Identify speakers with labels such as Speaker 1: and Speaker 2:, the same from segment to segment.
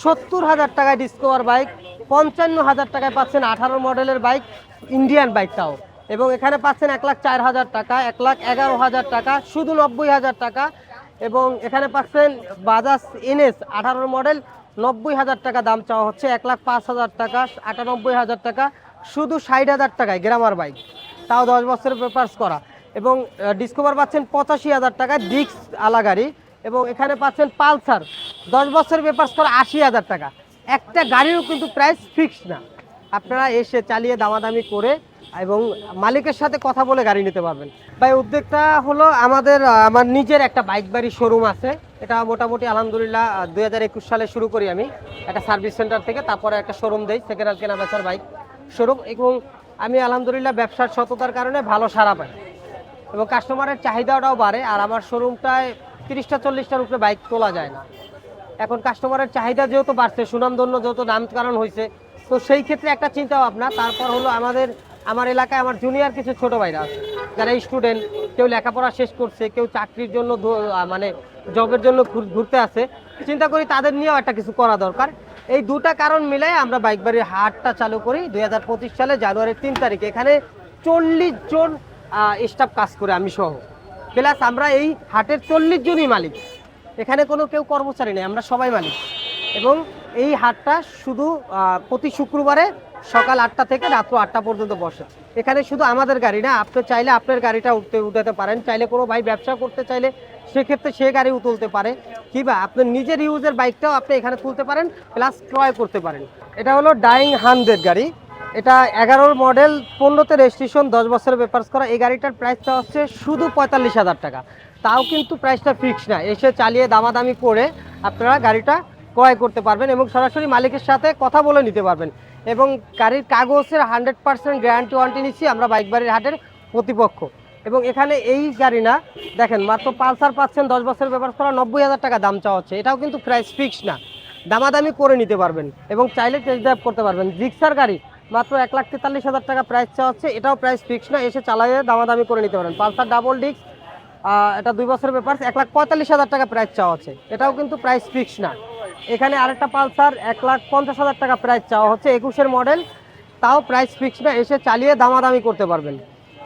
Speaker 1: 70,000 টাকায় discover bike, 55,000 টাকায় পাচ্ছেন 18 মডেলের বাইক, ইন্ডিয়ান বাইকটাও। এবং এখানে পাচ্ছেন 1,04,000 টাকা, 1,11,000 টাকা, শুধু 90,000 টাকা। এবং এখানে পাচ্ছেন বাজাজ এনএস 18 মডেল, 90,000 টাকা দাম চাওয়া হচ্ছে, 1,05,000 টাকা, 98,000 টাকা, শুধু 60,000 টাকায় গ্রামার বাইক, তাও 10 বছরের পেপারস করা। এবং ডিসকভার পাচ্ছেন 85,000 টাকায় ডিস্ক আলা গাড়ি। এবং এখানে পাচ্ছেন পালসার 10 বছরের পেপারস করা 80,000 টাকা। একটা গাড়িরও কিন্তু প্রাইস ফিক্সড না, আপনারা এসে চালিয়ে দামাদামি করে এবং মালিকের সাথে কথা বলে গাড়ি নিতে পারবেন। ভাই উদ্যোগটা হলো আমার নিজের একটা বাইক বাড়ির শোরুম আছে। এটা মোটামুটি আলহামদুলিল্লাহ 2021 সালে শুরু করি আমি একটা সার্ভিস সেন্টার থেকে, তারপরে একটা শোরুম দেই, সেকেন্ড হ্যান্ড কেনা বেচার বাইক শোরুম। এবং আমি আলহামদুলিল্লাহ ব্যবসার সততার কারণে ভালো সাড়া পাই এবং কাস্টমারের চাহিদাটাও বাড়ে। আর আমার শোরুমটায় 30-40টার উপরে বাইক তোলা যায় না। এখন কাস্টমারের চাহিদা যেহেতু বাড়ছে, সুনামধন্য যেহেতু নামকরণ হয়েছে, তো সেই ক্ষেত্রে একটা চিন্তা ভাবনা। তারপর হলো আমার এলাকায় আমার জুনিয়র কিছু ছোট ভাইরা আছে যারা স্টুডেন্ট, কেউ লেখাপড়া শেষ করছে, কেউ চাকরির জন্য মানে জবের জন্য ঘুরতে আছে। চিন্তা করি তাদের নিয়েও একটা কিছু করা দরকার। এই দুটা কারণ মিলাই আমরা বাইক বাড়ির হাটটা চালু করি 2025 সালে জানুয়ারির 3 তারিখে। এখানে 40 জন স্টাফ কাজ করে, আমি সহ। প্লাস আমরা এই হাটের 40 জনই মালিক, এখানে কেউ কর্মচারী নেই, আমরা সবাই মালিক। এবং এই হাটটা শুধু প্রতি শুক্রবারে সকাল 8টা থেকে রাত্র 8টা পর্যন্ত বসে। এখানে শুধু আমাদের গাড়ি না, আপনি চাইলে আপনার গাড়িটা উঠাতে পারেন, চাইলে কোনো ভাই ব্যবসা করতে চাইলে সেক্ষেত্রে সে গাড়িও তুলতে পারে, কিংবা আপনার নিজের ইউজের বাইকটাও আপনি এখানে তুলতে পারেন, প্লাস ক্রয় করতে পারেন। এটা হলো ডাইং 100 গাড়ি, এটা 11 মডেল, 15তে রেজিস্ট্রেশন, 10 বছরের পেপারস করা। এই গাড়িটার প্রাইসটা হচ্ছে শুধু 45,000 টাকা। তাও কিন্তু প্রাইসটা ফিক্স না, এসে চালিয়ে দামাদামি করে আপনারা গাড়িটা ক্রয় করতে পারবেন এবং সরাসরি মালিকের সাথে কথা বলে নিতে পারবেন। এবং গাড়ির কাগজের 100% গ্যারান্টি ওয়ারেন্টি নিচ্ছি আমরা বাইক বাড়ির হাটের প্রতিপক্ষ। এবং এখানে এই গাড়ি না, দেখেন মাত্র পালসার পাচ্ছেন 10 বছরের পেপারস করা, 90,000 টাকা দাম চাওয়া হচ্ছে। এটাও কিন্তু প্রাইস ফিক্স না, দামাদামি করে নিতে পারবেন এবং চাইলে টেস্ট ড্রাইভ করতে পারবেন। জিক্সার গাড়ি মাত্র 1,43,000 টাকা প্রাইস চাওয়া হচ্ছে, এটাও প্রাইস ফিক্স না, এসে চালাইয়ে দামাদামি করে নিতে পারেন। পালসার ডাবল ডিস্ক, এটা 2 বছরের পেপারস, 1,45,000 টাকা প্রাইস চাওয়া হচ্ছে, এটাও কিন্তু প্রাইস ফিক্স না। এখানে আরেকটা পালসার 1,50,000 টাকা প্রাইস চাওয়া হচ্ছে, 21-এর মডেল, তাও প্রাইস ফিক্স না, এসে চালিয়ে দামাদামি করতে পারবেন।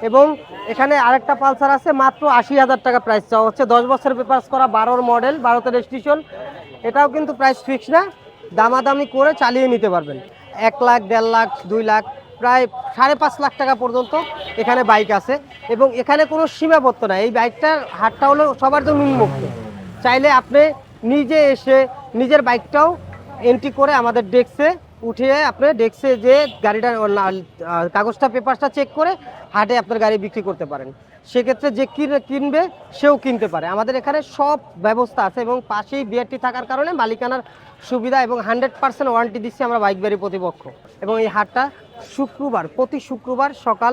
Speaker 1: এবং এখানে আরেকটা পালসার আছে মাত্র 80,000 টাকা প্রাইস চাওয়া হচ্ছে, 10 বছরের পেপারস করা, 12 মডেল, 12তে রেজিস্ট্রেশন, এটাও কিন্তু প্রাইস ফিক্স না, দামাদামি করে চালিয়ে নিতে পারবেন। 1 লাখ, 1.5 লাখ, 2 লাখ, প্রায় 5.5 লাখ টাকা পর্যন্ত এখানে বাইক আছে। এবং এখানে কোনো সীমাবদ্ধ নাই, এই বাইকটার হাটটা হলো সবার জন্য উন্মুক্ত। চাইলে আপনি নিজে এসে নিজের বাইকটাও এন্ট্রি করে আমাদের ডেস্কে উঠিয়ে আপনি ডেস্কে যে গাড়িটা কাগজটা পেপারসটা চেক করে হাটে আপনার গাড়ি বিক্রি করতে পারেন। সেক্ষেত্রে যে কিনবে সেও কিনতে পারে। আমাদের এখানে সব ব্যবস্থা আছে এবং পাশেই বিআরটি থাকার কারণে মালিকানার সুবিধা এবং 100% ওয়ারেন্টি দিচ্ছি আমরা বাইক বাড়ি প্রতিপক্ষ। এবং এই হাটটা প্রতি শুক্রবার সকাল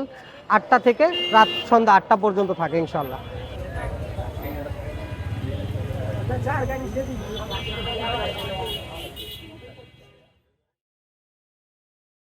Speaker 1: 8টা থেকে রাত সন্ধ্যা 8টা পর্যন্ত থাকে ইনশাল্লাহ।